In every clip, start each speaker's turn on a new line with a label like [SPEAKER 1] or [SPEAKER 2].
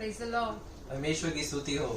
[SPEAKER 1] Praise the Lord.
[SPEAKER 2] परमेश्वर की स्तुति हो।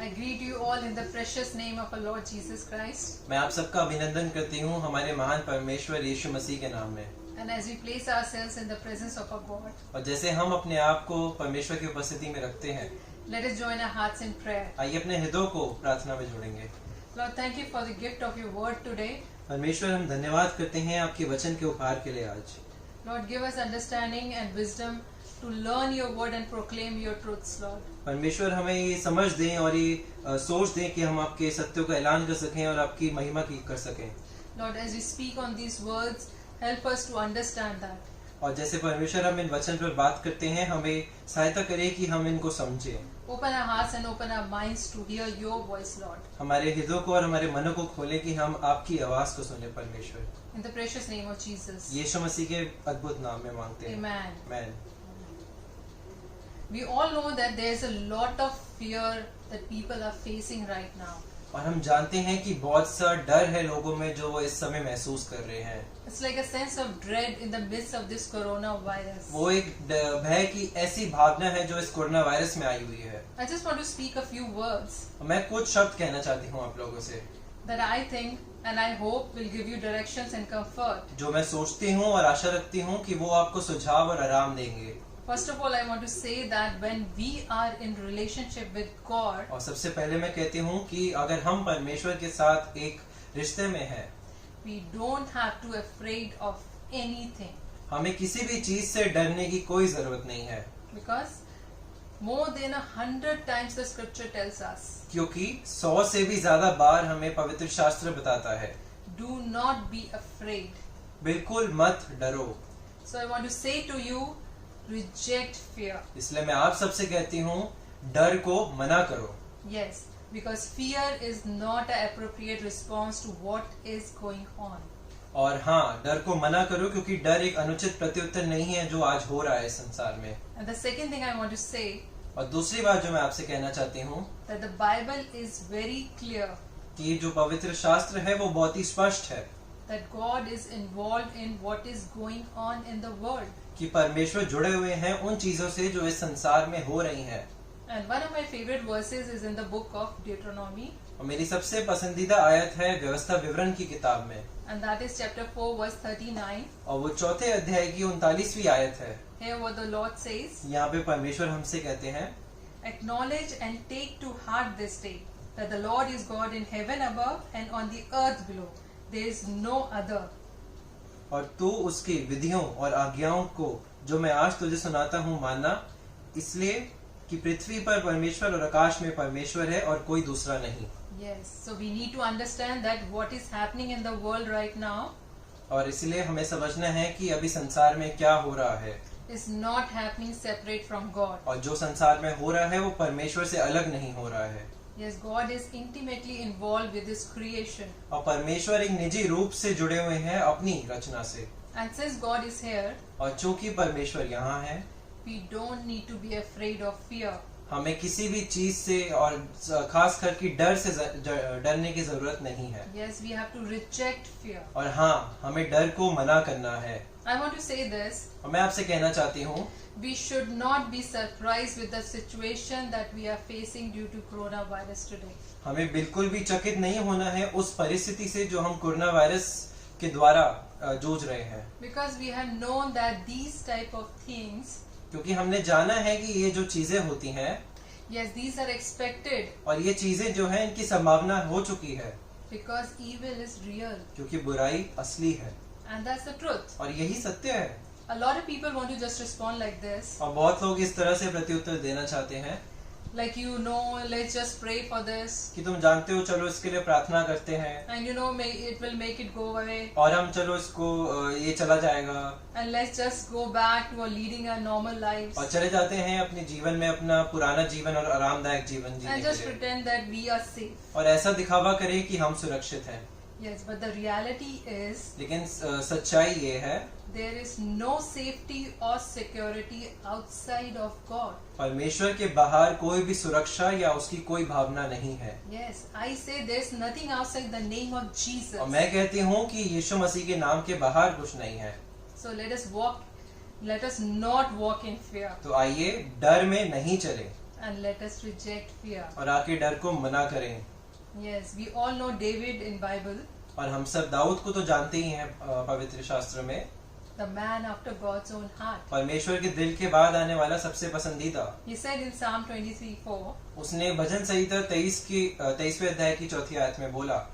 [SPEAKER 1] I greet you all in the precious name of our Lord Jesus Christ.
[SPEAKER 2] मैं आप सबका अभिनंदन करती हूँ हमारे महान परमेश्वर यीशु मसीह के नाम में।
[SPEAKER 1] And as we place ourselves in the presence of our God,
[SPEAKER 2] और जैसे हम अपने आप को परमेश्वर की उपस्थिति में रखते हैं,
[SPEAKER 1] let us join our hearts in prayer.
[SPEAKER 2] आइए अपने हृदयों को प्रार्थना में जोड़ेंगे।
[SPEAKER 1] Lord, thank you for the gift of your word today.
[SPEAKER 2] परमेश्वर हम धन्यवाद करते हैं आपके वचन के उपहार के लिए आज।
[SPEAKER 1] Lord, give us understanding and wisdom to learn your word and proclaim your truths, Lord.
[SPEAKER 2] परमेश्वर हमें ये समझ दें और ये सोच दें कि हम आपके सत्यों का ऐलान कर सकें और आपकी महिमा की कर सकें।
[SPEAKER 1] Lord, as we speak on these words, help us to understand that.
[SPEAKER 2] और जैसे परमेश्वर हम इन वचन पर बात करते हैं, हमें सहायता करें कि हम इनको समझें।
[SPEAKER 1] Open our hearts and open our minds to hear your voice, Lord.
[SPEAKER 2] हमारे हृदयों को और हमारे मनों को खोलें कि हम आपकी आवाज को सुने परमेश्वर।
[SPEAKER 1] In the precious name of Jesus.
[SPEAKER 2] यीशु मसीह के अद्भुत नाम में मांगते हैं।
[SPEAKER 1] Amen.
[SPEAKER 2] आमीन।
[SPEAKER 1] We all know that there is a lot of fear that people are facing right now.
[SPEAKER 2] और हम जानते हैं कि बहुत सा डर है लोगों में जो वो इस समय महसूस कर रहे हैं।
[SPEAKER 1] It's like a sense of dread in the midst of this coronavirus.
[SPEAKER 2] वो एक भय की ऐसी भावना है जो इस कोरोना वायरस में आई हुई है।
[SPEAKER 1] I just want to speak a few words
[SPEAKER 2] मैं कुछ शब्द कहना चाहती हूँ आप लोगों से,
[SPEAKER 1] that I think and I hope will give you directions and comfort.
[SPEAKER 2] जो मैं सोचती हूँ और आशा रखती हूँ कि वो आपको सुझाव और आराम देंगे।
[SPEAKER 1] First of all, I want to say that when we are in relationship with God,
[SPEAKER 2] और सबसे पहले मैं कहती हूँ कि अगर हम परमेश्वर के साथ एक रिश्ते में हैं,
[SPEAKER 1] we don't have to afraid of anything,
[SPEAKER 2] हमें किसी भी चीज से डरने की कोई जरूरत नहीं है,
[SPEAKER 1] because more than 100 times the scripture tells us,
[SPEAKER 2] क्योंकि 100 से भी ज्यादा बार हमें पवित्र शास्त्र बताता है,
[SPEAKER 1] do not be afraid.
[SPEAKER 2] बिल्कुल मत डरो।
[SPEAKER 1] So I want to say to you, reject fear.
[SPEAKER 2] इसलिए मैं आप सबसे कहती हूँ डर को मना करो।
[SPEAKER 1] Yes, because fear is not an appropriate response to what is going on.
[SPEAKER 2] और हाँ, डर को मना करो क्योंकि डर एक अनुचित प्रत्युत्तर नहीं है जो आज हो रहा है संसार में।
[SPEAKER 1] And the second thing I want to say,
[SPEAKER 2] और दूसरी बात जो मैं आपसे कहना चाहती हूँ
[SPEAKER 1] that the Bible is very clear
[SPEAKER 2] कि जो पवित्र शास्त्र है वो बहुत ही स्पष्ट है
[SPEAKER 1] that God is involved in what is going on in the world.
[SPEAKER 2] कि परमेश्वर जुड़े हुए हैं उन चीजों से जो इस संसार में हो रही हैं।
[SPEAKER 1] And one of my favorite verses is in the book of Deuteronomy,
[SPEAKER 2] और मेरी सबसे पसंदीदा आयत है व्यवस्था विवरण की किताब में,
[SPEAKER 1] and that is chapter 4 verse 39.
[SPEAKER 2] और वो 4 अध्याय की 39वीं आयत है।
[SPEAKER 1] Here what the Lord says,
[SPEAKER 2] यहाँ पे परमेश्वर हमसे कहते हैं,
[SPEAKER 1] acknowledge and take to heart this day that the Lord is God in heaven above and on the earth below. There is no other.
[SPEAKER 2] और तू उसकी विधियों और आज्ञाओं को जो मैं आज तुझे सुनाता हूँ मानना, इसलिए कि पृथ्वी पर परमेश्वर और आकाश में परमेश्वर है और कोई दूसरा नहीं।
[SPEAKER 1] Yes, so we need to understand that what is happening in the world right now
[SPEAKER 2] और इसलिए हमें समझना है कि अभी संसार में क्या हो रहा है,
[SPEAKER 1] is not happening separate from God.
[SPEAKER 2] और जो संसार में हो रहा है वो परमेश्वर से अलग नहीं हो रहा है।
[SPEAKER 1] Yes, God is intimately involved with His creation.
[SPEAKER 2] और परमेश्वर एक निजी रूप से जुड़े हुए हैं अपनी रचना से।
[SPEAKER 1] And since God is here,
[SPEAKER 2] और चूंकि परमेश्वर यहाँ है,
[SPEAKER 1] we don't need to be afraid of fear.
[SPEAKER 2] हमें किसी भी चीज से और खास करके डर से डरने की जरूरत नहीं है।
[SPEAKER 1] Yes, we have to reject fear.
[SPEAKER 2] और हाँ, हमें डर को मना करना है।
[SPEAKER 1] I want to say this,
[SPEAKER 2] और मैं आपसे कहना चाहती हूँ
[SPEAKER 1] we should not be surprised with the situation that we are facing due to coronavirus today.
[SPEAKER 2] हमें बिल्कुल भी चकित नहीं होना है उस परिस्थिति से जो हम कोरोना वायरस के द्वारा जूझ रहे हैं,
[SPEAKER 1] Because we have known that these type of things,
[SPEAKER 2] क्योंकि हमने जाना है कि ये जो चीजें होती हैं,
[SPEAKER 1] yes, these are expected
[SPEAKER 2] और ये चीजें जो है इनकी संभावना हो चुकी है,
[SPEAKER 1] because evil is real.
[SPEAKER 2] क्योंकि बुराई असली है
[SPEAKER 1] And that's the truth.
[SPEAKER 2] और यही सत्य है।
[SPEAKER 1] A lot of people want to just respond like this.
[SPEAKER 2] और बहुत लोग इस तरह से प्रत्युत्तर देना चाहते हैं
[SPEAKER 1] Like, let's just pray for this.
[SPEAKER 2] कि तुम जानते हो, चलो इसके लिए प्रार्थना करते हैं,
[SPEAKER 1] And it will make it go away.
[SPEAKER 2] और हम चलो इसको ये चला जाएगा,
[SPEAKER 1] And let's just go back to leading our normal lives.
[SPEAKER 2] और चले जाते हैं अपने जीवन में अपना पुराना जीवन और आरामदायक जीवन जीने
[SPEAKER 1] And
[SPEAKER 2] के
[SPEAKER 1] just
[SPEAKER 2] लिए,
[SPEAKER 1] pretend that we are safe.
[SPEAKER 2] और ऐसा दिखावा करें कि हम सुरक्षित हैं।
[SPEAKER 1] Yes, but the reality is
[SPEAKER 2] लेकिन सच्चाई ये है,
[SPEAKER 1] there is no safety or security outside of God.
[SPEAKER 2] परमेश्वर के बाहर कोई भी सुरक्षा या उसकी कोई भावना नहीं है।
[SPEAKER 1] Yes, I say there's nothing outside the name of Jesus.
[SPEAKER 2] और मैं कहती हूँ कि यीशु मसीह के नाम के बाहर कुछ नहीं है।
[SPEAKER 1] So let us not walk in fear.
[SPEAKER 2] तो आइए डर में नहीं चले।
[SPEAKER 1] and let us reject fear.
[SPEAKER 2] और आके डर को मना करें।
[SPEAKER 1] Yes, we all know David in Bible,
[SPEAKER 2] और हम सब दाऊद को तो जानते ही हैं पवित्र शास्त्र में,
[SPEAKER 1] the man after God's own heart.
[SPEAKER 2] परमेश्वर के दिल के बाद आने वाला सबसे पसंदीदा।
[SPEAKER 1] He said in Psalm 23:4,
[SPEAKER 2] उसने भजन संहिता 23वें अध्याय की 4थी आयत में बोला,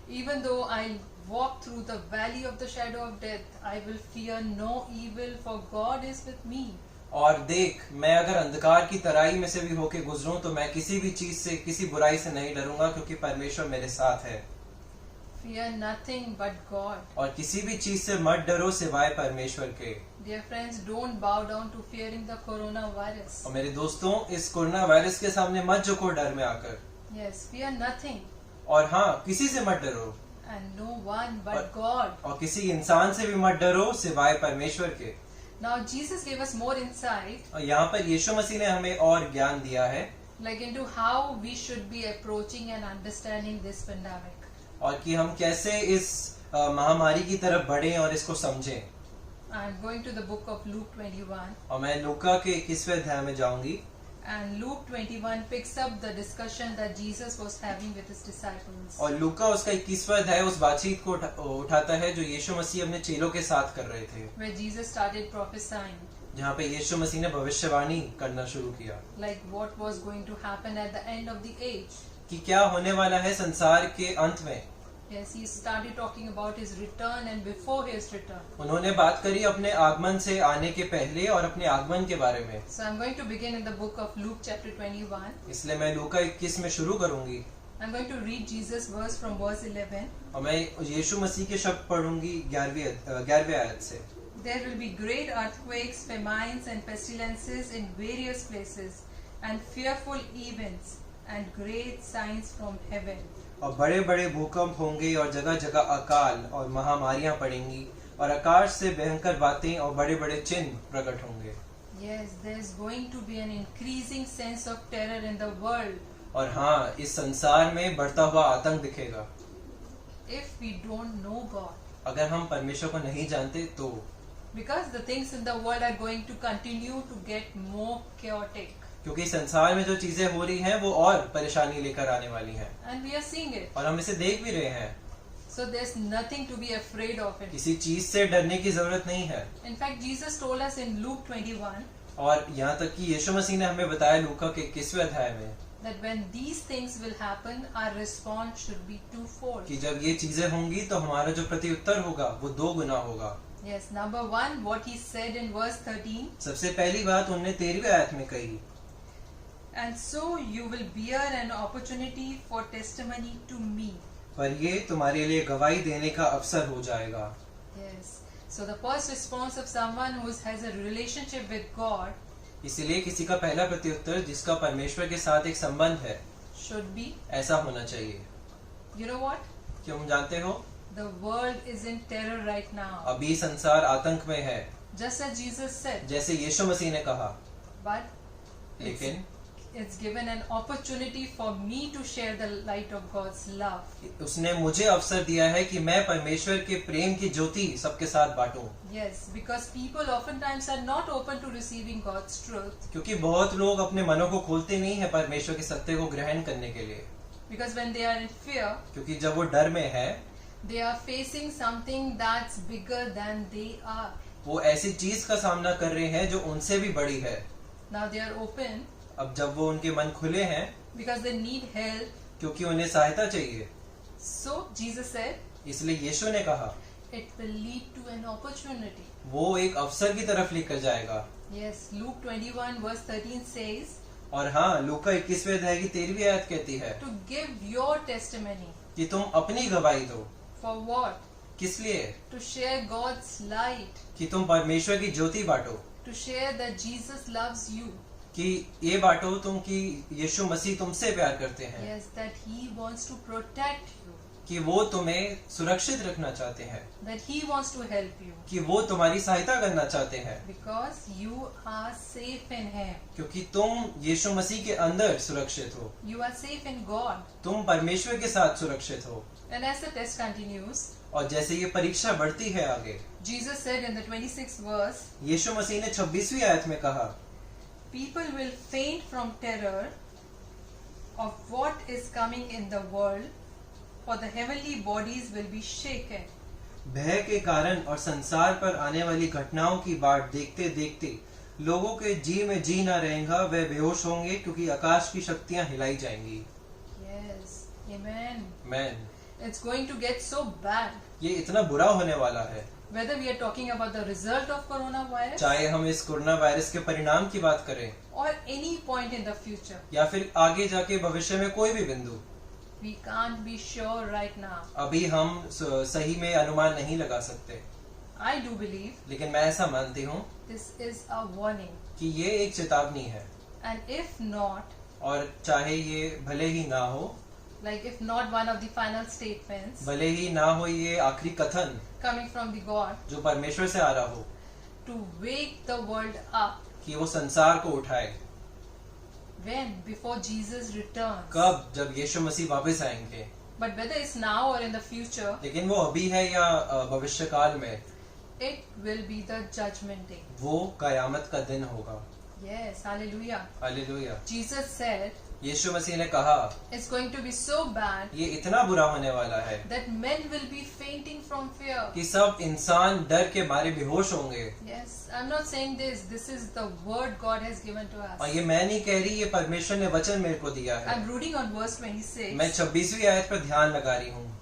[SPEAKER 1] even though I walk through the valley of the shadow of death, I will fear no evil, for God is with me.
[SPEAKER 2] और देख, मैं अगर अंधकार की तराई में से भी होके गुजरूं तो मैं किसी भी चीज से, किसी बुराई से नहीं डरूंगा, क्योंकि परमेश्वर मेरे साथ है।
[SPEAKER 1] Fear nothing but God.
[SPEAKER 2] और किसी भी चीज से मत डरो सिवाय परमेश्वर के।
[SPEAKER 1] Dear friends, don't bow down to fearing the coronavirus.
[SPEAKER 2] और मेरे दोस्तों, इस कोरोना वायरस के सामने मत झुको डर में आकर।
[SPEAKER 1] Yes, fear nothing
[SPEAKER 2] और हाँ, किसी से मत डरो,
[SPEAKER 1] and no one but God.
[SPEAKER 2] और किसी इंसान से भी मत डरो सिवाय परमेश्वर के।
[SPEAKER 1] Now Jesus gave us more insight,
[SPEAKER 2] और यहाँ पर यीशु मसीह ने हमें और ज्ञान दिया है,
[SPEAKER 1] like into how we should be approaching and understanding this pandemic.
[SPEAKER 2] और कि हम कैसे इस महामारी की तरफ बढ़ें और इसको समझें।
[SPEAKER 1] I'm going to the book of Luke 21,
[SPEAKER 2] और मैं लूका के 21वें अध्याय में जाऊंगी।
[SPEAKER 1] and Luke 21 picks up the discussion that Jesus was having with his disciples.
[SPEAKER 2] और लूका उसका 21वां अध्याय उस बातचीत को उठाता है जो यीशु मसीह अपने चेलों के साथ कर रहे थे,
[SPEAKER 1] Where Jesus started prophesying,
[SPEAKER 2] जहाँ पे यीशु मसीह ने भविष्यवाणी करना शुरू किया
[SPEAKER 1] like what was going to happen at the end of the age.
[SPEAKER 2] कि क्या होने वाला है संसार के अंत में।
[SPEAKER 1] Yes, he started talking about his return and before his return.
[SPEAKER 2] उन्होंने बात करी अपने आगमन से आने के पहले और अपने आगमन के बारे में।
[SPEAKER 1] So I'm going to begin in the book of Luke chapter 21.
[SPEAKER 2] इसलिए मैं लूका 21 में शुरू करूंगी,
[SPEAKER 1] I'm going to read Jesus' verse from verse 11.
[SPEAKER 2] और मैं यीशु मसीह के शब्द पढ़ूंगी 11वें आयत से।
[SPEAKER 1] There will be great earthquakes, famines and pestilences in various places, and fearful events and great signs from heaven.
[SPEAKER 2] और बड़े बड़े भूकंप होंगे और जगह जगह अकाल और महामारियां पड़ेंगी और आकाश से भयंकर बातें और बड़े बड़े चिन्ह प्रकट होंगे।
[SPEAKER 1] Yes, there's going to be an increasing sense of terror in the world
[SPEAKER 2] और हाँ, इस संसार में बढ़ता हुआ आतंक दिखेगा
[SPEAKER 1] if we don't know God.
[SPEAKER 2] अगर हम परमेश्वर को नहीं जानते तो।
[SPEAKER 1] Because the things in the world are going to continue to get more chaotic.
[SPEAKER 2] क्योंकि संसार में जो चीजें हो रही हैं वो और परेशानी लेकर आने वाली हैं,
[SPEAKER 1] And we are seeing it.
[SPEAKER 2] और हम इसे देख भी रहे हैं।
[SPEAKER 1] So there's nothing to be afraid of it.
[SPEAKER 2] किसी चीज से डरने की जरूरत नहीं है।
[SPEAKER 1] In fact, Jesus told us in Luke 21
[SPEAKER 2] और यहाँ तक कि यीशु मसीह ने हमें बताया लूका के 21वें अध्याय में
[SPEAKER 1] that when these things will happen, our response should be twofold.
[SPEAKER 2] कि जब ये चीजें होंगी तो हमारा जो प्रत्युत्तर होगा वो 2 गुना होगा।
[SPEAKER 1] Yes, number one, what he said in verse 13,
[SPEAKER 2] सबसे पहली बात उन्होंने 13वीं आयत में कही,
[SPEAKER 1] and so you will bear an opportunity for testimony to me.
[SPEAKER 2] पर ये तुम्हारे लिए गवाही देने का अवसर हो जाएगा।
[SPEAKER 1] Yes. So the first response of someone who has a relationship with God
[SPEAKER 2] इसलिए किसी का पहला प्रत्युत्तर जिसका परमेश्वर के साथ एक संबंध है
[SPEAKER 1] should be,
[SPEAKER 2] ऐसा होना चाहिए।
[SPEAKER 1] you know what?
[SPEAKER 2] क्यों जानते हो?
[SPEAKER 1] The world is in terror right now.
[SPEAKER 2] अभी संसार आतंक में है,
[SPEAKER 1] Just as Jesus said.
[SPEAKER 2] जैसे यीशु मसीह ने कहा,
[SPEAKER 1] But
[SPEAKER 2] लेकिन
[SPEAKER 1] it's given an opportunity for me to share the light of God's love.
[SPEAKER 2] उसने मुझे अवसर दिया है कि मैं परमेश्वर के प्रेम की ज्योति सबके साथ बांटूं।
[SPEAKER 1] Yes, because people oftentimes are not open to receiving God's truth.
[SPEAKER 2] क्योंकि बहुत लोग अपने मनों को खोलते नहीं है परमेश्वर के सत्य को ग्रहण करने के लिए।
[SPEAKER 1] Because when they are in fear,
[SPEAKER 2] क्योंकि जब वो डर में है,
[SPEAKER 1] they are facing something that's bigger than they are.
[SPEAKER 2] वो ऐसी चीज का सामना कर रहे हैं जो उनसे भी बड़ी है।
[SPEAKER 1] Now they are open
[SPEAKER 2] अब जब वो उनके मन खुले हैं
[SPEAKER 1] because they need help.
[SPEAKER 2] क्योंकि उन्हें सहायता चाहिए,
[SPEAKER 1] So Jesus said,
[SPEAKER 2] इसलिए यीशु ने कहा
[SPEAKER 1] it will lead to an opportunity.
[SPEAKER 2] वो एक अवसर की तरफ लेकर जाएगा।
[SPEAKER 1] Yes, Luke 21 verse 13 says,
[SPEAKER 2] और हाँ, लूका 21वें अध्याय की 13वीं आयत कहती है
[SPEAKER 1] to give your testimony.
[SPEAKER 2] कि तुम अपनी गवाही दो।
[SPEAKER 1] For what?
[SPEAKER 2] किस लिए?
[SPEAKER 1] To share God's light.
[SPEAKER 2] कि तुम परमेश्वर की ज्योति बांटो,
[SPEAKER 1] To share that Jesus loves you.
[SPEAKER 2] कि ये बांटो तुम कि यीशु मसीह तुमसे प्यार करते हैं,
[SPEAKER 1] Yes, that He wants to protect you.
[SPEAKER 2] कि वो तुम्हें सुरक्षित रखना चाहते हैं,
[SPEAKER 1] That He wants to help you.
[SPEAKER 2] कि वो तुम्हारी सहायता करना चाहते हैं,
[SPEAKER 1] Because you are safe in Him.
[SPEAKER 2] क्योंकि तुम यीशु मसीह के अंदर सुरक्षित हो,
[SPEAKER 1] You are safe in God.
[SPEAKER 2] तुम परमेश्वर के साथ सुरक्षित हो।
[SPEAKER 1] And as the test continues,
[SPEAKER 2] और जैसे ये परीक्षा बढ़ती है आगे,
[SPEAKER 1] Jesus said in the 26th verse,
[SPEAKER 2] यीशु मसीह ने 26वीं आयत में कहा,
[SPEAKER 1] people will faint from terror of what is coming in the world, for the heavenly bodies will be shaken.
[SPEAKER 2] भय के कारण और संसार पर आने वाली घटनाओं की बाट देखते देखते लोगों के जी में जी ना रहेगा, वे बेहोश होंगे क्योंकि आकाश की शक्तियां हिलाई जाएंगी।
[SPEAKER 1] Yes, amen.
[SPEAKER 2] Man,
[SPEAKER 1] It's going to get so bad.
[SPEAKER 2] ये इतना बुरा होने वाला है।
[SPEAKER 1] Whether we are talking about the result of coronavirus
[SPEAKER 2] चाहे हम इस कोरोना वायरस के परिणाम की बात करें
[SPEAKER 1] or any point in the future,
[SPEAKER 2] या फिर आगे जाके भविष्य में कोई भी बिंदु,
[SPEAKER 1] we can't be sure right now.
[SPEAKER 2] अभी हम सही में अनुमान नहीं लगा सकते।
[SPEAKER 1] I do believe
[SPEAKER 2] लेकिन मैं ऐसा मानती हूँ
[SPEAKER 1] this is a warning.
[SPEAKER 2] कि ये एक चेतावनी है,
[SPEAKER 1] And if not,
[SPEAKER 2] और चाहे ये भले ही ना हो,
[SPEAKER 1] like if not one of the final statements
[SPEAKER 2] भले ही ना हो ये आखिरी कथन
[SPEAKER 1] coming from the God
[SPEAKER 2] जो परमेश्वर से आ रहा हो
[SPEAKER 1] to wake the world up,
[SPEAKER 2] कि वो संसार को उठाए।
[SPEAKER 1] when? Before Jesus returns.
[SPEAKER 2] कब? जब यीशु मसीह वापस आएंगे।
[SPEAKER 1] But whether it's now or in the future,
[SPEAKER 2] लेकिन वो अभी है या भविष्य काल में,
[SPEAKER 1] it will be the judgment day.
[SPEAKER 2] वो कयामत का दिन होगा।
[SPEAKER 1] Yes, hallelujah.
[SPEAKER 2] Hallelujah.
[SPEAKER 1] Jesus said
[SPEAKER 2] यीशु मसीह ने कहा
[SPEAKER 1] it's going to be so bad
[SPEAKER 2] ये इतना बुरा होने वाला है
[SPEAKER 1] that men will be fainting from fear.
[SPEAKER 2] कि सब इंसान डर के मारे बेहोश होंगे।
[SPEAKER 1] Yes, I'm not saying this. This is the word God has given to
[SPEAKER 2] और
[SPEAKER 1] us.
[SPEAKER 2] ये मैं नहीं कह रही, ये परमेश्वर ने वचन मेरे को दिया है।
[SPEAKER 1] I'm reading on verse 26.
[SPEAKER 2] मैं 26वीं आयत पर ध्यान लगा रही हूँ।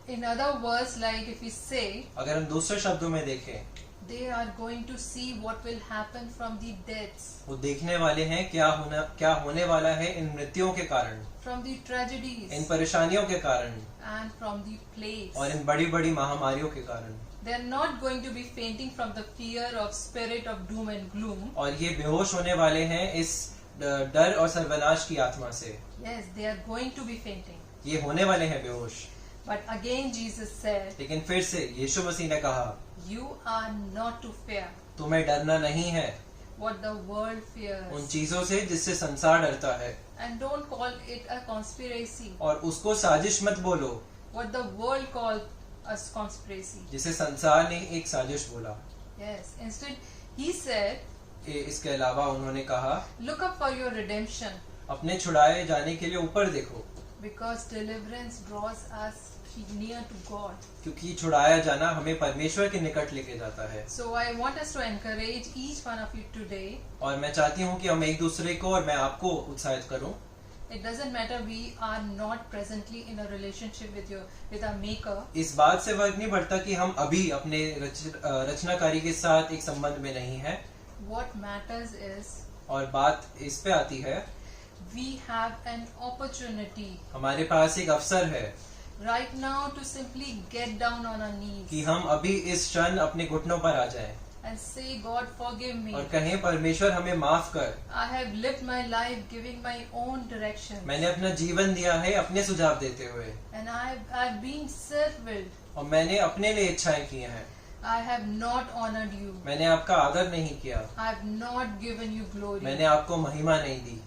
[SPEAKER 1] In other words, like if we say,
[SPEAKER 2] अगर हम दूसरे शब्दों में देखें,
[SPEAKER 1] they are going to see what will happen from the deaths,
[SPEAKER 2] वो देखने वाले हैं क्या होने वाला है इन मृत्युओं के कारण,
[SPEAKER 1] from the tragedies,
[SPEAKER 2] इन परेशानियों के कारण
[SPEAKER 1] and from the plagues.
[SPEAKER 2] और इन बड़ी बड़ी महामारियों के कारण।
[SPEAKER 1] They are not going to be fainting from the fear of spirit of doom and gloom.
[SPEAKER 2] और ये बेहोश होने वाले हैं इस डर और सर्वनाश की आत्मा से।
[SPEAKER 1] Yes, they are going to be fainting.
[SPEAKER 2] ये होने वाले हैं बेहोश।
[SPEAKER 1] But again Jesus said,
[SPEAKER 2] लेकिन फिर से यीशु मसीह ने कहा
[SPEAKER 1] you are not to fear
[SPEAKER 2] तुम्हें डरना नहीं है
[SPEAKER 1] what the world
[SPEAKER 2] उन
[SPEAKER 1] fears.
[SPEAKER 2] चीजों से जिससे संसार डरता है,
[SPEAKER 1] And don't call it a conspiracy.
[SPEAKER 2] और उसको साजिश मत बोलो
[SPEAKER 1] What the world called a conspiracy.
[SPEAKER 2] जिसे संसार ने एक साजिश बोला।
[SPEAKER 1] Yes. Instead, he said,
[SPEAKER 2] इसके अलावा उन्होंने कहा
[SPEAKER 1] look up for your redemption,
[SPEAKER 2] अपने छुड़ाए जाने के लिए ऊपर देखो,
[SPEAKER 1] because deliverance draws us near to God.
[SPEAKER 2] क्योंकि छुड़ाया जाना हमें परमेश्वर के निकट लेके जाता है।
[SPEAKER 1] So I want us to encourage each one of you today.
[SPEAKER 2] और मैं चाहती हूँ कि हम एक दूसरे को और मैं आपको उत्साहित करूँ।
[SPEAKER 1] It doesn't matter we are not presently in a relationship with our Maker.
[SPEAKER 2] इस बात से फर्क नहीं पड़ता कि हम अभी अपने रचनाकारी के साथ एक संबंध में नहीं है।
[SPEAKER 1] What matters is
[SPEAKER 2] और बात इस पे आती है,
[SPEAKER 1] we have an opportunity
[SPEAKER 2] हमारे पास एक अवसर है
[SPEAKER 1] right now to simply get down on our knees
[SPEAKER 2] कि हम अभी इस क्षण अपने घुटनों पर आ जाएं
[SPEAKER 1] and say, God, forgive me.
[SPEAKER 2] और कहें परमेश्वर हमें माफ कर।
[SPEAKER 1] I have lived my life giving my own direction,
[SPEAKER 2] मैंने अपना जीवन दिया है अपने सुझाव देते हुए,
[SPEAKER 1] and I've been self-willed.
[SPEAKER 2] और मैंने अपने लिए इच्छाएं की हैं।
[SPEAKER 1] I have not honored you.
[SPEAKER 2] मैंने आपका आदर नहीं किया,
[SPEAKER 1] I have not given you glory.
[SPEAKER 2] मैंने आपको महिमा नहीं दी,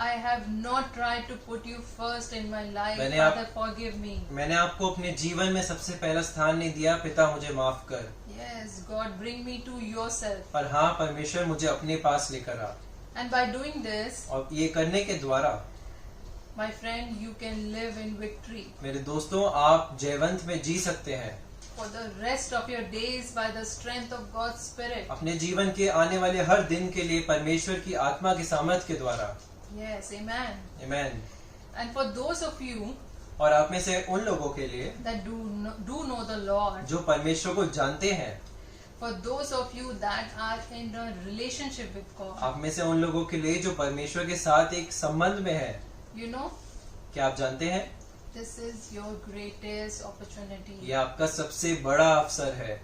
[SPEAKER 1] I have not tried to put you first in my life.
[SPEAKER 2] मैंने
[SPEAKER 1] Father, forgive me.
[SPEAKER 2] मैंने आपको अपने जीवन में सबसे पहला स्थान नहीं दिया। पिता मुझे माफ कर।
[SPEAKER 1] Yes, God, bring me to yourself.
[SPEAKER 2] और हाँ परमेश्वर मुझे अपने पास लेकर आ।
[SPEAKER 1] And by doing this,
[SPEAKER 2] और ये करने के द्वारा
[SPEAKER 1] my friend, you can live in victory
[SPEAKER 2] मेरे दोस्तों आप जयवंत में जी सकते हैं
[SPEAKER 1] for the rest of your days by the strength of God's Spirit.
[SPEAKER 2] अपने जीवन के आने वाले हर दिन के लिए परमेश्वर की आत्मा की सामर्थ्य के द्वारा।
[SPEAKER 1] Yes, amen.
[SPEAKER 2] आमीन।
[SPEAKER 1] And for those of you
[SPEAKER 2] और आप में से उन लोगों के लिए
[SPEAKER 1] that do know the Lord,
[SPEAKER 2] जो परमेश्वर को जानते हैं,
[SPEAKER 1] for those of you that are in a relationship with God,
[SPEAKER 2] आप में से उन लोगों के लिए जो परमेश्वर के साथ एक संबंध में है,
[SPEAKER 1] you know,
[SPEAKER 2] क्या आप जानते हैं
[SPEAKER 1] this is your greatest opportunity.
[SPEAKER 2] ये आपका सबसे बड़ा अवसर है।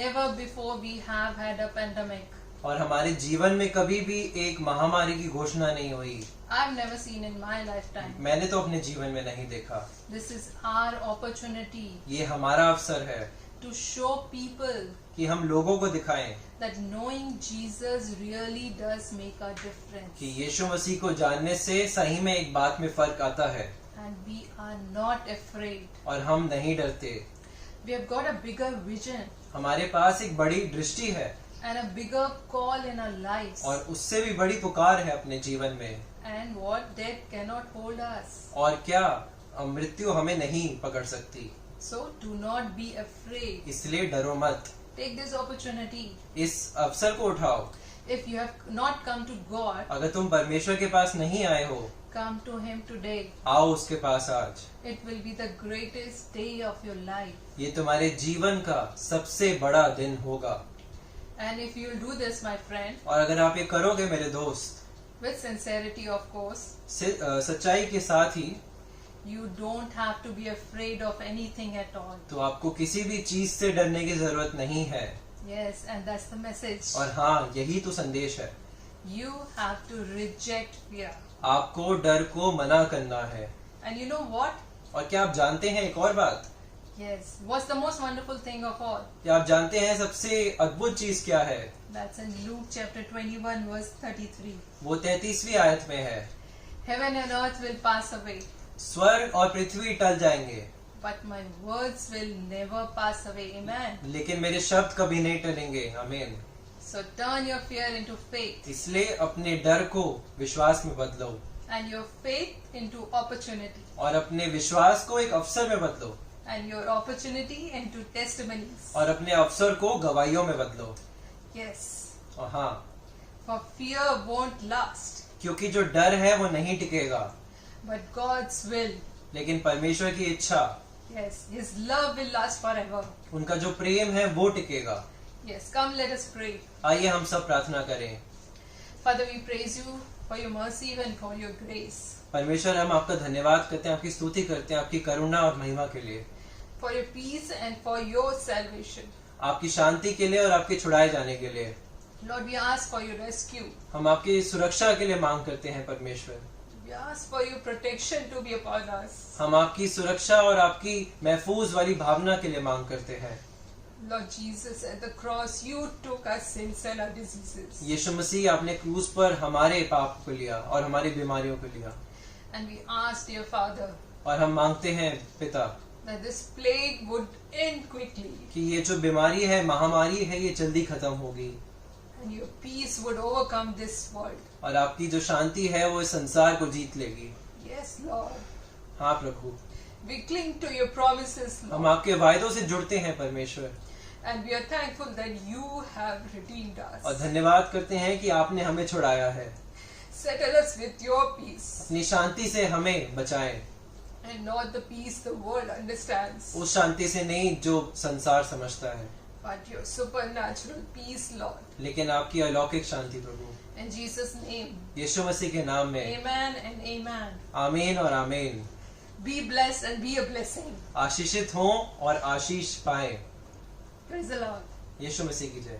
[SPEAKER 1] Never before we have had a pandemic.
[SPEAKER 2] और हमारे जीवन में कभी भी एक महामारी की घोषणा नहीं हुई।
[SPEAKER 1] I've never seen in my lifetime.
[SPEAKER 2] मैंने तो अपने जीवन में नहीं देखा।
[SPEAKER 1] This is our opportunity
[SPEAKER 2] ये हमारा अवसर है
[SPEAKER 1] to show people
[SPEAKER 2] कि हम लोगों को दिखाएं
[SPEAKER 1] that knowing Jesus really does make a difference.
[SPEAKER 2] कि यीशु मसीह को जानने से सही में एक बात में फर्क आता है
[SPEAKER 1] And we are not afraid.
[SPEAKER 2] और हम नहीं डरते।
[SPEAKER 1] We have got a bigger vision.
[SPEAKER 2] हमारे पास एक बड़ी दृष्टि है
[SPEAKER 1] and a bigger call in our lives.
[SPEAKER 2] और उससे भी बड़ी पुकार है अपने जीवन में।
[SPEAKER 1] And what death cannot hold us.
[SPEAKER 2] और क्या मृत्यु हमें नहीं पकड़ सकती।
[SPEAKER 1] So do not be afraid.
[SPEAKER 2] इसलिए डरो मत।
[SPEAKER 1] Take this opportunity.
[SPEAKER 2] इस अवसर को उठाओ।
[SPEAKER 1] If you have not come to God,
[SPEAKER 2] अगर तुम परमेश्वर के पास नहीं आए हो,
[SPEAKER 1] come to Him today.
[SPEAKER 2] आओ उसके पास आज।
[SPEAKER 1] It will be the greatest day of your life.
[SPEAKER 2] ये तुम्हारे जीवन का सबसे बड़ा दिन होगा।
[SPEAKER 1] And if you will do this, my friend,
[SPEAKER 2] और अगर आप ये करोगे मेरे दोस्त,
[SPEAKER 1] with sincerity of course,
[SPEAKER 2] सच्चाई के साथ ही,
[SPEAKER 1] you don't have to be afraid of anything at all.
[SPEAKER 2] तो आपको किसी भी चीज से डरने की जरूरत नहीं है।
[SPEAKER 1] Yes, and that's the message.
[SPEAKER 2] और हाँ, यही तो संदेश है।
[SPEAKER 1] You have to reject fear.
[SPEAKER 2] आपको डर को मना करना है।
[SPEAKER 1] And you know what?
[SPEAKER 2] और क्या आप जानते हैं एक और बात?
[SPEAKER 1] Yes. What's the most wonderful thing of all?
[SPEAKER 2] क्या आप जानते हैं सबसे अद्भुत चीज क्या है?
[SPEAKER 1] That's in Luke chapter 21 verse 33.
[SPEAKER 2] वो 33वीं आयत में है।
[SPEAKER 1] Heaven and earth will pass away,
[SPEAKER 2] स्वर्ग और पृथ्वी टल जाएंगे,
[SPEAKER 1] but my words will never pass away. Amen.
[SPEAKER 2] लेकिन मेरे शब्द कभी नहीं टलेंगे। आमीन।
[SPEAKER 1] So turn your fear into faith
[SPEAKER 2] इसलिए अपने डर को विश्वास में बदलो
[SPEAKER 1] and your faith into opportunity
[SPEAKER 2] और अपने विश्वास को एक अवसर में बदलो
[SPEAKER 1] and your opportunity into testimonies.
[SPEAKER 2] और अपने अवसर को गवाहियों में बदलो।
[SPEAKER 1] Yes.
[SPEAKER 2] और हाँ,
[SPEAKER 1] For fear won't last,
[SPEAKER 2] क्योंकि जो डर है वो नहीं टिकेगा,
[SPEAKER 1] but God's will,
[SPEAKER 2] लेकिन परमेश्वर की इच्छा,
[SPEAKER 1] yes, His love will last forever.
[SPEAKER 2] उनका जो प्रेम है वो टिकेगा।
[SPEAKER 1] Yes, come let us pray.
[SPEAKER 2] आइए हम सब प्रार्थना करें।
[SPEAKER 1] Father, we praise you for your mercy and for your grace,
[SPEAKER 2] परमेश्वर, हम आपका धन्यवाद करते हैं, आपकी स्तुति करते हैं आपकी करुणा और महिमा के लिए,
[SPEAKER 1] for your peace and for your salvation.
[SPEAKER 2] आपकी शांति के लिए और आपके छुड़ाए जाने के लिए।
[SPEAKER 1] Lord, we ask for your rescue.
[SPEAKER 2] हम आपकी सुरक्षा के लिए मांग करते हैं परमेश्वर।
[SPEAKER 1] We ask for your protection to be upon us.
[SPEAKER 2] हम आपकी सुरक्षा और आपकी महफूज वाली भावना के लिए मांग करते हैं।
[SPEAKER 1] Lord Jesus, at the cross, you took our sins and our diseases.
[SPEAKER 2] यीशु मसीह, आपने क्रूस पर हमारे पाप को लिया और हमारी बीमारियों को लिया।
[SPEAKER 1] And we ask, dear Father,
[SPEAKER 2] और हम मांगते हैं पिता
[SPEAKER 1] that this plague would end quickly
[SPEAKER 2] कि ये जो बीमारी है, महामारी है, ये जल्दी खत्म होगी
[SPEAKER 1] and your peace would overcome this world.
[SPEAKER 2] और आपकी जो शांति है वो इस संसार को जीत लेगी।
[SPEAKER 1] Yes, Lord.
[SPEAKER 2] हाँ प्रभु,
[SPEAKER 1] We cling to your promises,
[SPEAKER 2] हम
[SPEAKER 1] Lord.
[SPEAKER 2] आपके वायदों से जुड़ते हैं परमेश्वर
[SPEAKER 1] And we are thankful that you have redeemed us.
[SPEAKER 2] और धन्यवाद करते हैं कि आपने हमें छुड़ाया है।
[SPEAKER 1] Settle us with your peace
[SPEAKER 2] अपनी शांति से हमें बचाएं,
[SPEAKER 1] and not the peace the world understands,
[SPEAKER 2] उस शांति से नहीं जो संसार समझता है,
[SPEAKER 1] but your supernatural peace, Lord.
[SPEAKER 2] लेकिन आपकी अलौकिक शांति प्रभु।
[SPEAKER 1] In Jesus' name,
[SPEAKER 2] यीशु मसीह के नाम में
[SPEAKER 1] amen and amen.
[SPEAKER 2] आमीन और आमीन।
[SPEAKER 1] Be blessed and be a blessing.
[SPEAKER 2] आशीषित हों और आशीष पाएं।
[SPEAKER 1] Praise the Lord.
[SPEAKER 2] यीशु मसीह की जय।